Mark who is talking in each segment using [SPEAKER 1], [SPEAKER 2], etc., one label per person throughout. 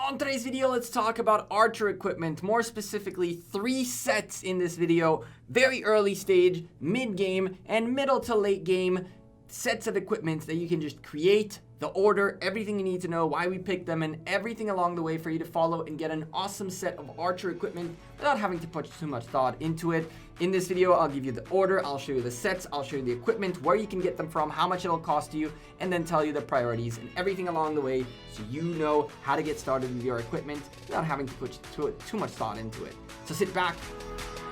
[SPEAKER 1] On today's video, let's talk about archer equipment, more specifically 3 sets in this video. Very early stage, mid-game, and middle to late game sets of equipment that you can just create, the order, everything you need to know, why we picked them, and everything along the way for you to follow and get an awesome set of archer equipment without having to put too much thought into it. In this video, I'll give you the order, I'll show you the sets, I'll show you the equipment, where you can get them from, how much it'll cost you, and then tell you the priorities and everything along the way so you know how to get started with your equipment without having to put too much thought into it. So sit back,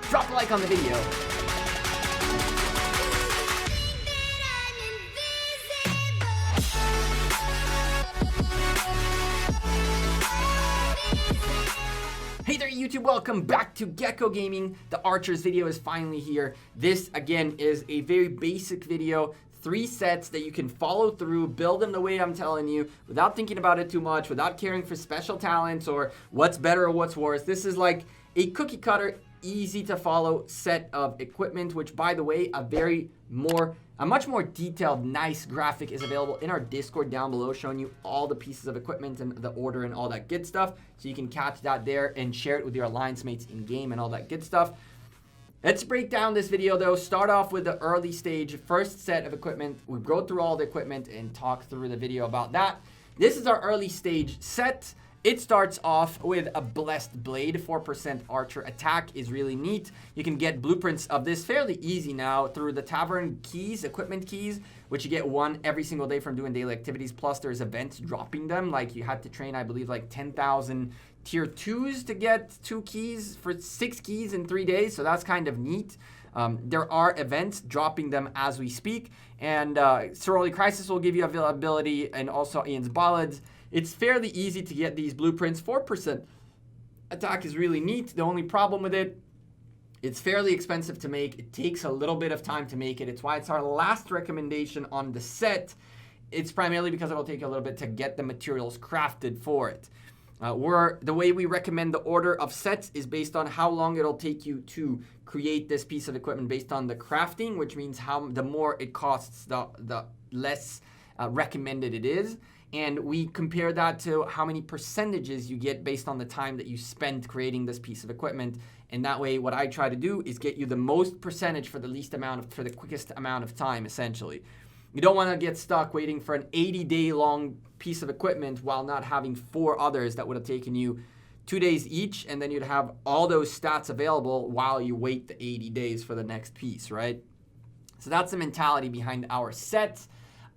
[SPEAKER 1] drop a like on the video. Hey there YouTube, welcome back to Gekko Gaming. The Archers video is finally here. This again is a very basic video, 3 sets that you can follow through, build them the way I'm telling you without thinking about it too much, without caring for special talents or what's better or what's worse. This is like a cookie cutter, easy to follow set of equipment, which by the way, a much more detailed, nice graphic is available in our Discord down below, showing you all the pieces of equipment and the order and all that good stuff. So you can catch that there and share it with your alliance mates in game and all that good stuff. Let's break down this video though. Start off with the early stage, first set of equipment. We'll go through all the equipment and talk through the video about that. This is our early stage set. It starts off with a blessed blade. 4% archer attack is really neat. You can get blueprints of this fairly easy now through the tavern keys, equipment keys, which you get 1 every single day from doing daily activities. Plus there's events dropping them. Like you had to train, I believe, like 10,000 tier 2s to get 2 keys for 6 keys in 3 days. So that's kind of neat. There are events dropping them as we speak. And Sorority Crisis will give you availability, and also Ian's Ballads. It's fairly easy to get these blueprints. 4% attack is really neat. The only problem with it, it's fairly expensive to make. It takes a little bit of time to make it. It's why it's our last recommendation on the set. It's primarily because it'll take a little bit to get the materials crafted for it. The way we recommend the order of sets is based on how long it'll take you to create this piece of equipment based on the crafting, which means the more it costs, the less recommended it is. And we compare that to how many percentages you get based on the time that you spend creating this piece of equipment. And that way, what I try to do is get you the most percentage for the quickest amount of time, essentially. You don't want to get stuck waiting for an 80-day long piece of equipment while not having 4 others that would have taken you 2 days each, and then you'd have all those stats available while you wait the 80 days for the next piece, right? So that's the mentality behind our sets.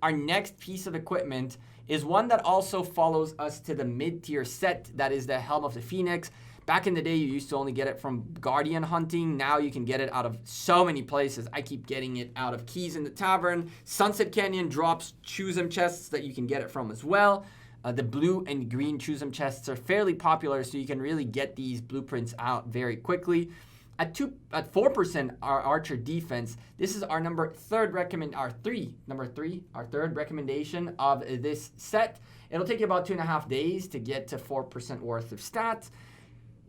[SPEAKER 1] Our next piece of equipment is one that also follows us to the mid-tier set. That is the Helm of the Phoenix. Back in the day, you used to only get it from Guardian hunting. Now you can get it out of so many places. I keep getting it out of keys in the tavern. Sunset Canyon drops Choos'em chests that you can get it from as well. The blue and green Choos'em chests are fairly popular, so you can really get these blueprints out very quickly. At 4% our archer defense, this is our third recommendation of this set. It'll take you about 2.5 days to get to 4% worth of stats.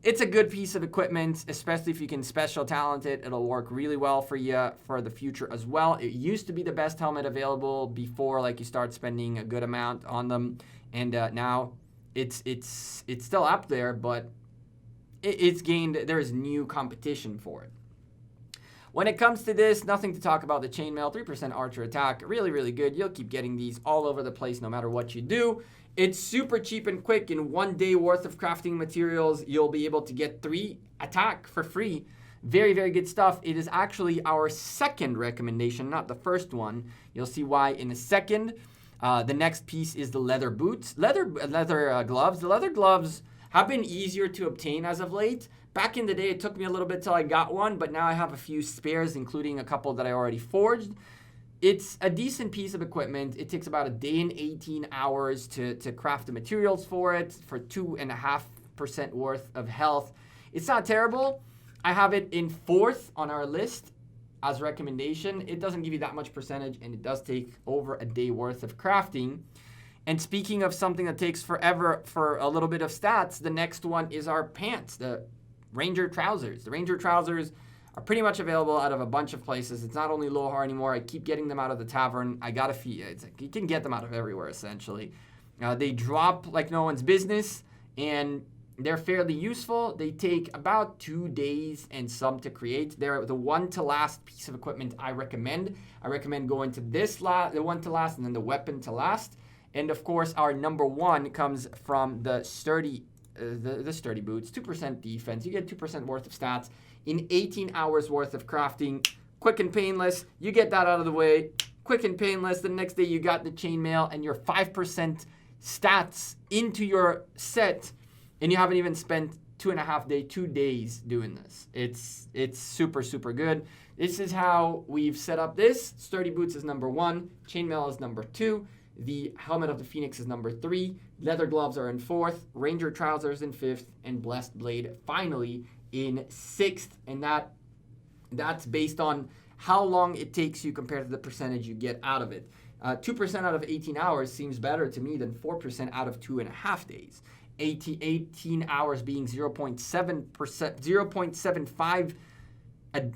[SPEAKER 1] It's a good piece of equipment, especially if you can special talent it. It'll work really well for you for the future as well. It used to be the best helmet available before you start spending a good amount on them, and now it's still up there, but there's new competition for it. When it comes to this, nothing to talk about. The Chainmail, 3% archer attack, really, really good. You'll keep getting these all over the place no matter what you do. It's super cheap and quick. In 1 day worth of crafting materials, you'll be able to get 3 attack for free. Very, very good stuff. It is actually our second recommendation, not the first one. You'll see why in a second. The next piece is the leather boots. Leather gloves. The leather gloves have been easier to obtain as of late. Back in the day, it took me a little bit till I got one, but now I have a few spares, including a couple that I already forged. It's a decent piece of equipment. It takes about 1 day and 18 hours to craft the materials for it, for 2.5% worth of health. It's not terrible. I have it in 4th on our list as a recommendation. It doesn't give you that much percentage, and it does take over 1 day worth of crafting. And speaking of something that takes forever for a little bit of stats, the next one is our pants, the Ranger trousers. The Ranger trousers are pretty much available out of a bunch of places. It's not only Lohar anymore. I keep getting them out of the tavern. I got a few. You can get them out of everywhere, essentially. They drop like no one's business. and they're fairly useful. They take about 2 days and some to create. They're the one to last piece of equipment I recommend. I recommend going to the one to last, and then the weapon to last. And of course, our number one comes from the sturdy boots, 2% defense. You get 2% worth of stats in 18 hours worth of crafting. Quick and painless. You get that out of the way. Quick and painless. The next day you got the chainmail and your 5% stats into your set, and you haven't even spent 2 days doing this. It's super, super good. This is how we've set up this. Sturdy boots is number 1. Chainmail is number 2. The helmet of the Phoenix is number 3. Leather gloves are in 4th. Ranger trousers in 5th. And blessed blade finally in 6th. And that's based on how long it takes you compared to the percentage you get out of it. 2% out of 18 hours seems better to me than 4% out of 2.5 days. 18 hours being 0.75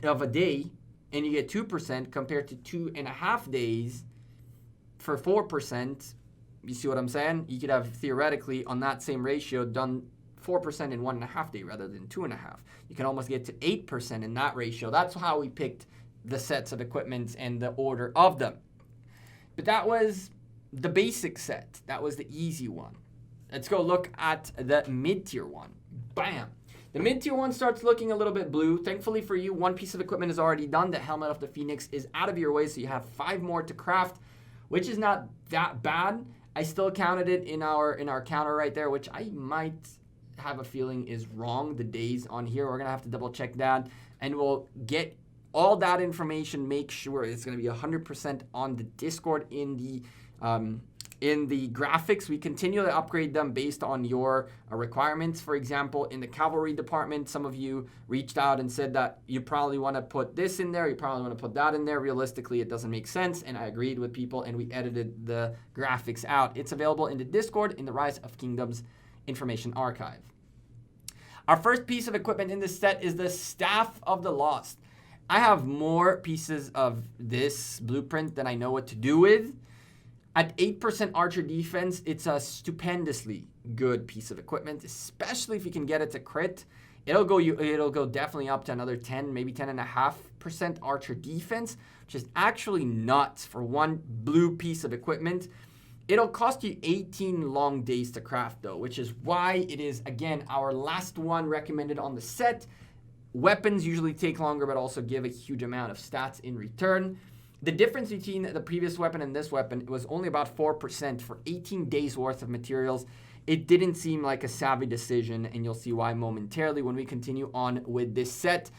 [SPEAKER 1] of a day, and you get 2% compared to 2.5 days for 4%. You see what I'm saying? You could have theoretically on that same ratio done 4% in 1.5 day rather than 2.5. You can almost get to 8% in that ratio. That's how we picked the sets of equipment and the order of them. But that was the basic set. That was the easy one. Let's go look at the mid-tier one. Bam! The mid-tier one starts looking a little bit blue. Thankfully for you, one piece of equipment is already done. The helmet of the Phoenix is out of your way, so you have 5 more to craft, which is not that bad. I still counted it in our counter right there, which I might have a feeling is wrong. The days on here, we're gonna have to double check that, and we'll get all that information. Make sure it's gonna be 100% on the Discord in the graphics. We continually upgrade them based on your requirements. For example, in the cavalry department, some of you reached out and said that you probably want to put this in there, you probably want to put that in there. Realistically, it doesn't make sense, and I agreed with people, and we edited the graphics out. It's available in the Discord in the Rise of Kingdoms information archive. Our first piece of equipment in this set is the Staff of the Lost. I have more pieces of this blueprint than I know what to do with. At 8% archer defense, it's a stupendously good piece of equipment, especially if you can get it to crit. It'll go definitely up to another 10, maybe 10.5% archer defense, which is actually nuts for one blue piece of equipment. It'll cost you 18 long days to craft though, which is why it is, again, our last one recommended on the set. Weapons usually take longer, but also give a huge amount of stats in return. The difference between the previous weapon and this weapon was only about 4% for 18 days worth of materials. It didn't seem like a savvy decision, and you'll see why momentarily when we continue on with this set.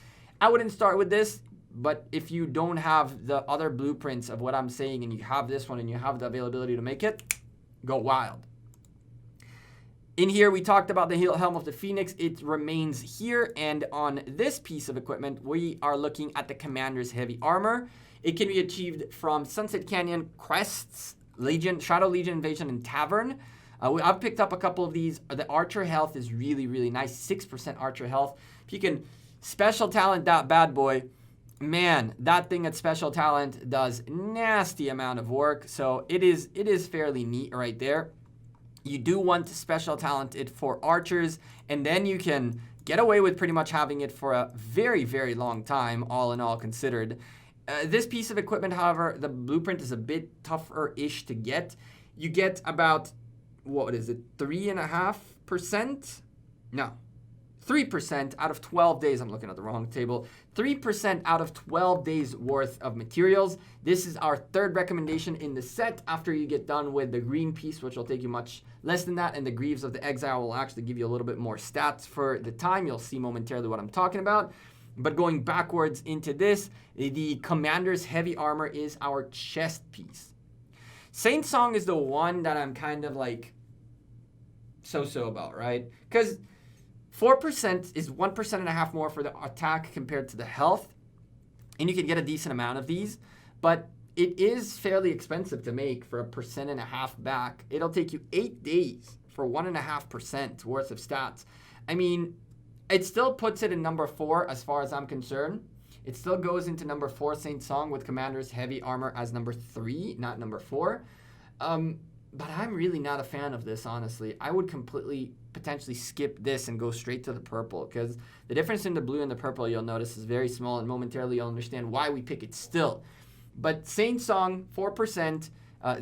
[SPEAKER 1] I wouldn't start with this, but if you don't have the other blueprints of what I'm saying and you have this one and you have the availability to make it, go wild. In here, we talked about the helm of the Phoenix. It remains here, and on this piece of equipment, we are looking at the Commander's Heavy Armor. It can be achieved from Sunset Canyon, Crests, Legion, Shadow Legion Invasion, and Tavern. I've picked up a couple of these. The Archer health is really, really nice. 6% Archer health. If you can special talent that bad boy, man, that thing at special talent does nasty amount of work. So it is fairly neat right there. You do want to special talent it for archers, and then you can get away with pretty much having it for a very, very long time, all in all considered. This piece of equipment, however, the blueprint is a bit tougher-ish to get. You get about, what is it, 3.5%? No, 3% out of 12 days. I'm looking at the wrong table. 3% out of 12 days worth of materials. This is our third recommendation in the set after you get done with the green piece, which will take you much less than that. And the Greaves of the Exile will actually give you a little bit more stats for the time. You'll see momentarily what I'm talking about. But going backwards into this, the Commander's Heavy Armor is our chest piece. Saint Song is the one that I'm kind of like so-so about, right? Because 4% is 1.5% more for the attack compared to the health. And you can get a decent amount of these. But it is fairly expensive to make for 1.5% back. It'll take you 8 days for 1.5% worth of stats. I mean, it still puts it in number 4 as far as I'm concerned. It still goes into number 4, Saint Song, with Commander's Heavy Armor as number 3, not number 4. But I'm really not a fan of this, honestly. I would completely potentially skip this and go straight to the purple, because the difference in the blue and the purple, you'll notice, is very small, and momentarily you'll understand why we pick it still. But Saint Song, 4%.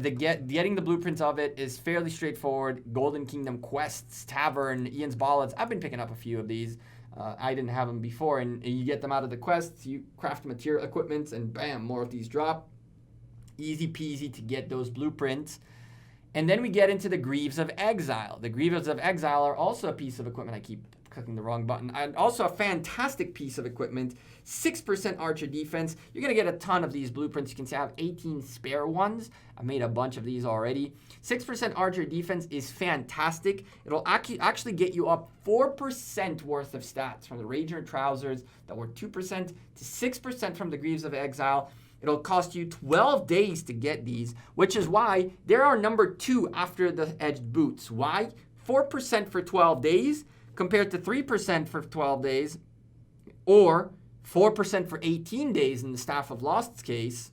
[SPEAKER 1] Getting the blueprints of it is fairly straightforward. Golden Kingdom quests, Tavern, Ian's Ballads. I've been picking up a few of these. I didn't have them before, and you get them out of the quests, you craft material equipment, and bam, more of these drop. Easy peasy to get those blueprints. And then we get into the Greaves of Exile. The Greaves of Exile are also a piece of equipment. I keep clicking the wrong button. And also a fantastic piece of equipment. 6% archer defense. You're going to get a ton of these blueprints. You can see I have 18 spare ones. I've made a bunch of these already. 6% archer defense is fantastic. It'll actually get you up 4% worth of stats from the Ranger and Trousers that were 2% to 6% from the Greaves of Exile. It'll cost you 12 days to get these, which is why they are number 2 after the edged boots. Why? 4% for 12 days compared to 3% for 12 days, or 4% for 18 days in the Staff of Lost's case.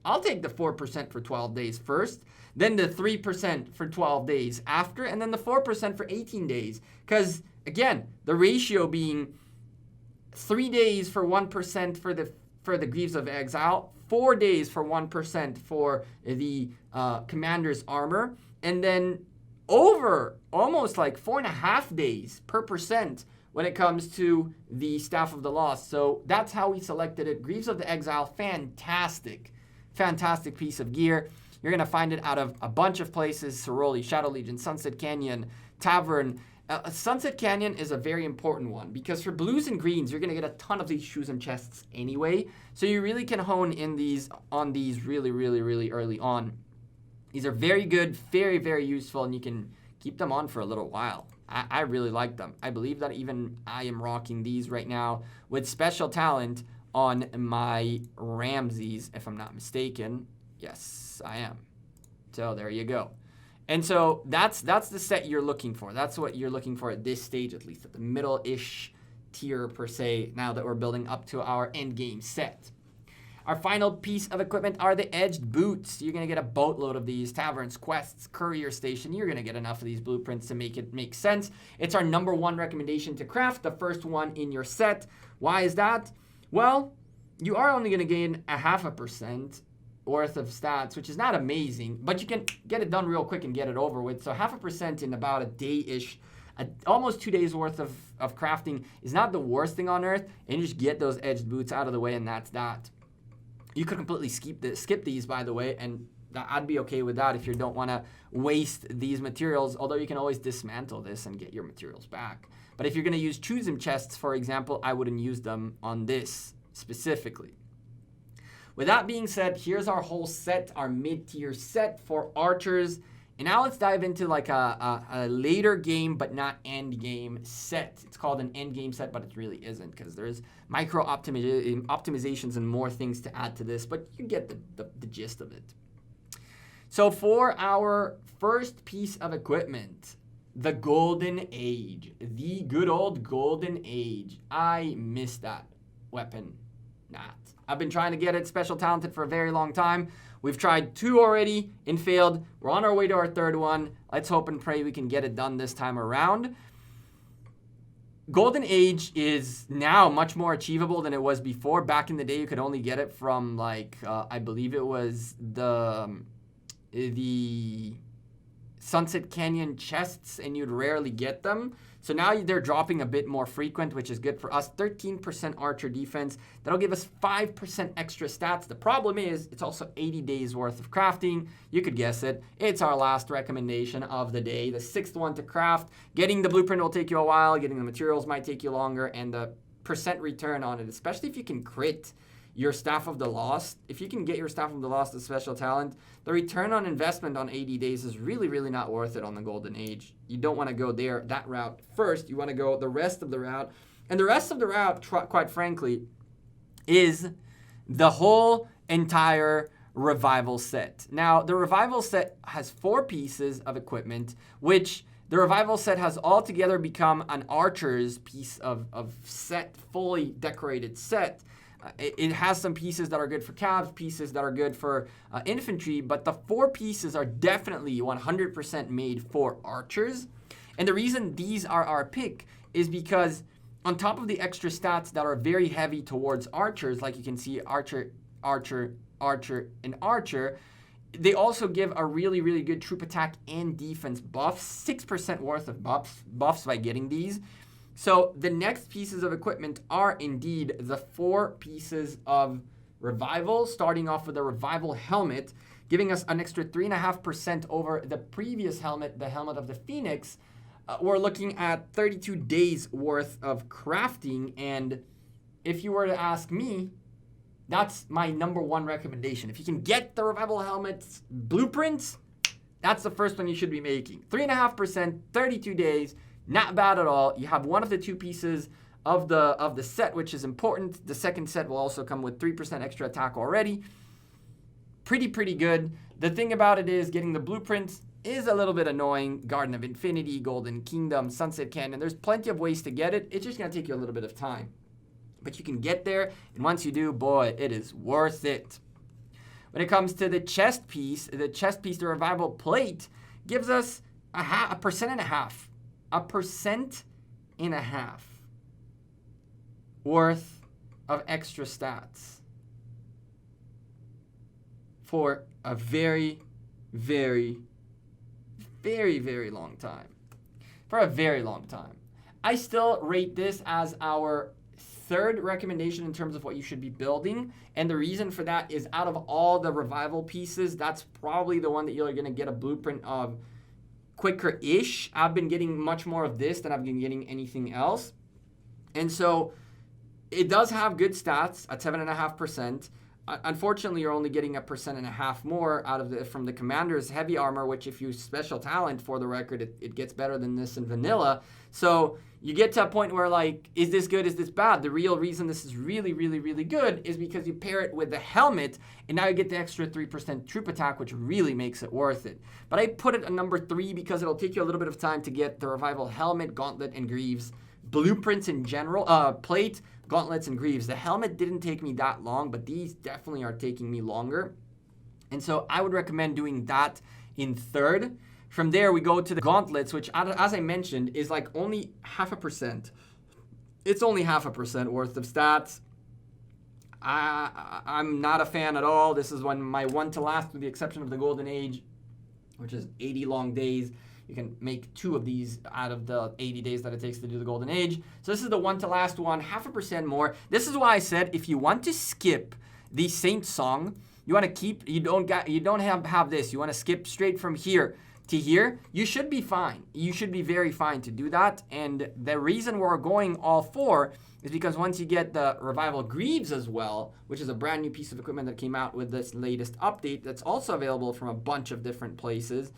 [SPEAKER 1] I'll take the 4% for 12 days first, then the 3% for 12 days after, and then the 4% for 18 days. Because, again, the ratio being 3 days for 1% for the Greaves of Exile, 4 days for 1% for the Commander's Armor, and then over almost like 4.5 days per percent when it comes to the Staff of the Lost. So that's how we selected it. Greaves of the Exile, fantastic piece of gear. You're going to find it out of a bunch of places: Soroli, Shadow Legion, Sunset Canyon, Tavern. Sunset Canyon is a very important one because for blues and greens, you're going to get a ton of these shoes and chests anyway. So you really can hone in on these really early on. These are very good, very useful, and you can keep them on for a little while. I really like them. I believe that even I am rocking these right now with special talent on my Ramses, if I'm not mistaken. Yes, I am. So there you go. And so that's the set you're looking for. That's what you're looking for at this stage, at least at the middle-ish tier per se, now that we're building up to our end game set. Our final piece of equipment are the edged boots. You're going to get a boatload of these. Taverns, quests, courier station. You're going to get enough of these blueprints to make it make sense. It's our number 1 recommendation to craft, the first one in your set. Why is that? Well, you are only going to gain 0.5% worth of stats, which is not amazing, but you can get it done real quick and get it over with. So 0.5% in about a day-ish, almost 2 days worth of crafting is not the worst thing on earth, and you just get those edged boots out of the way, and that's that. You could completely skip these, by the way, and I'd be okay with that if you don't want to waste these materials, although you can always dismantle this and get your materials back. But if you're going to use choosing chests, for example, I wouldn't use them on this specifically. With that being said, here's our whole set, our mid-tier set for archers. And now let's dive into like a later game but not end game set. It's called an end game set, but it really isn't because there's micro optimizations and more things to add to this, but you get the gist of it. So for our first piece of equipment, the Golden Age, the good old Golden Age. I miss that weapon. I've been trying to get it special talented for a very long time. We've tried 2 already and failed. We're on our way to our 3rd one. Let's hope and pray we can get it done this time around. Golden Age is now much more achievable than it was before. Back in the day, you could only get it from like, I believe it was the Sunset Canyon chests, and you'd rarely get them. So now they're dropping a bit more frequent, which is good for us. 13% archer defense. That'll give us 5% extra stats. The problem is it's also 80 days worth of crafting. You could guess it. It's our last recommendation of the day, the 6th one to craft. Getting the blueprint will take you a while. Getting the materials might take you longer. And the percent return on it, especially if you can crit your Staff of the Lost. If you can get your Staff of the Lost as special talent, the return on investment on 80 days is really not worth it on the Golden Age. You don't want to go that route first. You want to go the rest of the route. And the rest of the route, quite frankly, is the whole entire Revival set. Now, the Revival set has 4 pieces of equipment, which the Revival set has altogether become an archer's piece of set, fully decorated set. It has some pieces that are good for cabs, pieces that are good for infantry, but the 4 pieces are definitely 100% made for archers. And the reason these are our pick is because on top of the extra stats that are very heavy towards archers, like you can see archer, archer, archer, and archer, they also give a really, really good troop attack and defense buffs, 6% worth of buffs by getting these. So the next pieces of equipment are indeed the 4 pieces of revival, starting off with a revival helmet, giving us an extra 3.5% over the previous helmet, the helmet of the Phoenix. We're looking at 32 days worth of crafting, and if you were to ask me, that's my number 1 recommendation. If you can get the revival helmet's blueprints, that's the first one you should be making. 3.5%, 32 days, not bad at all. You have one of the 2 pieces of the set, which is important. The second set will also come with 3% extra attack already. Pretty good. The thing about it is getting the blueprints is a little bit annoying. Garden of Infinity, Golden Kingdom, Sunset Canyon. There's plenty of ways to get it. It's just going to take you a little bit of time. But you can get there, and once you do, boy, it is worth it. When it comes to the chest piece, the revival plate, gives us a 1.5%. 1.5% worth of extra stats for a very, very, very, very long time. For a very long time. I still rate this as our 3rd recommendation in terms of what you should be building. And the reason for that is out of all the revival pieces, that's probably the one that you're going to get a blueprint of quicker-ish. I've been getting much more of this than I've been getting anything else. And so it does have good stats at 7.5%. Unfortunately, you're only getting 1.5% more out of from the commander's heavy armor, which if you special talent, for the record, it gets better than this in vanilla. So you get to a point where, like, is this good? Is this bad? The real reason this is really, really, really good is because you pair it with the helmet, and now you get the extra 3% troop attack, which really makes it worth it. But I put it at number 3 because it'll take you a little bit of time to get the revival helmet, gauntlet, and greaves. Blueprints in general, plate, gauntlets, and greaves. The helmet didn't take me that long, but these definitely are taking me longer. And so I would recommend doing that in 3rd. From there, we go to the gauntlets, which, as I mentioned, is like only 0.5%. It's only 0.5% worth of stats. I'm not a fan at all. This is my one to last, with the exception of the Golden Age, which is 80 long days. You can make 2 of these out of the 80 days that it takes to do the Golden Age. So this is the one to last one, 0.5% more. This is why I said if you want to skip the Saint Song, you want to keep, you don't have this. You want to skip straight from here to here, you should be fine. You should be very fine to do that. And the reason we're going all 4 is because once you get the Revival Greaves as well, which is a brand new piece of equipment that came out with this latest update that's also available from a bunch of different places,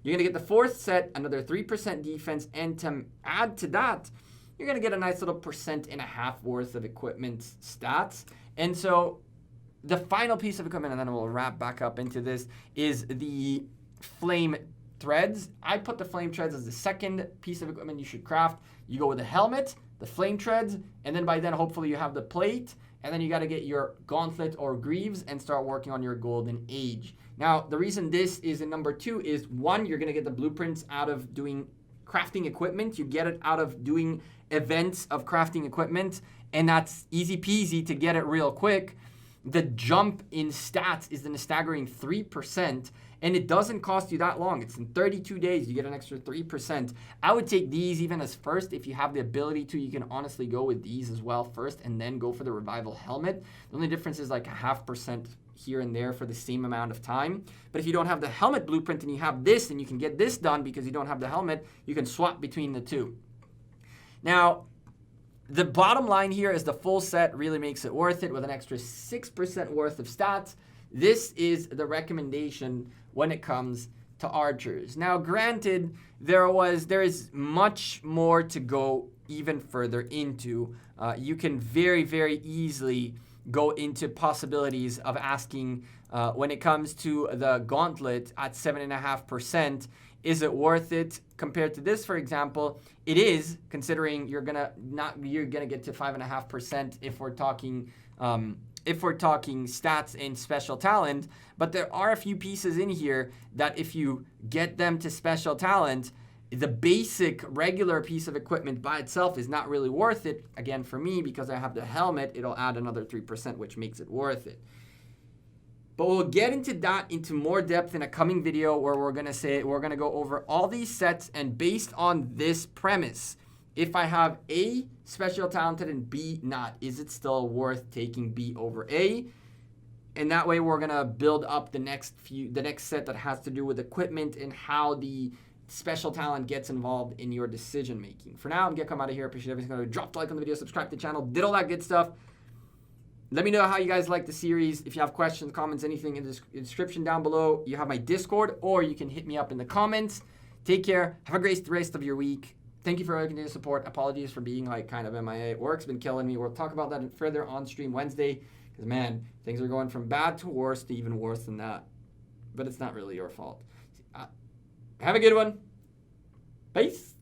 [SPEAKER 1] you're going to get the 4th set, another 3% defense, and to add to that, you're going to get a nice little 1.5% worth of equipment stats. And so the final piece of equipment, and then we'll wrap back up into this, is the flame threads. I put the flame threads as the 2nd piece of equipment you should craft. You go with the helmet, the flame threads, and then by then hopefully you have the plate, and then you got to get your gauntlet or greaves and start working on your Golden Age. Now, the reason this is in number 2 is, 1, you're going to get the blueprints out of doing crafting equipment. You get it out of doing events of crafting equipment, and that's easy peasy to get it real quick. The jump in stats is in a staggering 3%, and it doesn't cost you that long. It's in 32 days. You get an extra 3%. I would take these even as first. If you have the ability to, you can honestly go with these as well first and then go for the Revival Helmet. The only difference is like 0.5% here and there for the same amount of time. But if you don't have the helmet blueprint and you have this, and you can get this done because you don't have the helmet, you can swap between the 2. Now, the bottom line here is the full set really makes it worth it with an extra 6% worth of stats. This is the recommendation when it comes to archers. Now, granted, there is much more to go even further into. You can very, very easily go into possibilities of asking, when it comes to the gauntlet at 7.5%, is it worth it compared to this, for example? It is, considering you're gonna get to 5.5% if we're talking stats and special talent. But there are a few pieces in here that if you get them to special talent, the basic regular piece of equipment by itself is not really worth it. Again, for me, because I have the helmet, it'll add another 3%, which makes it worth it. But we'll get into that into more depth in a coming video where we're going to go over all these sets, and based on this premise, if I have A, special talented, and B, not, is it still worth taking B over A? And that way we're going to build up the next set that has to do with equipment and how the special talent gets involved in your decision making. For now, I'm Gekko. I'm out of here. Appreciate everything. Drop the like on the video, subscribe to the channel, did all that good stuff. Let me know how you guys like the series. If you have questions, comments, anything in the description down below. You have my Discord, or you can hit me up in the comments. Take care. Have a great rest of your week. Thank you for your continued support. Apologies for being like kind of MIA. Work's been killing me. We'll talk about that further on stream Wednesday. Because, man, things are going from bad to worse to even worse than that. But it's not really your fault. Have a good one. Peace.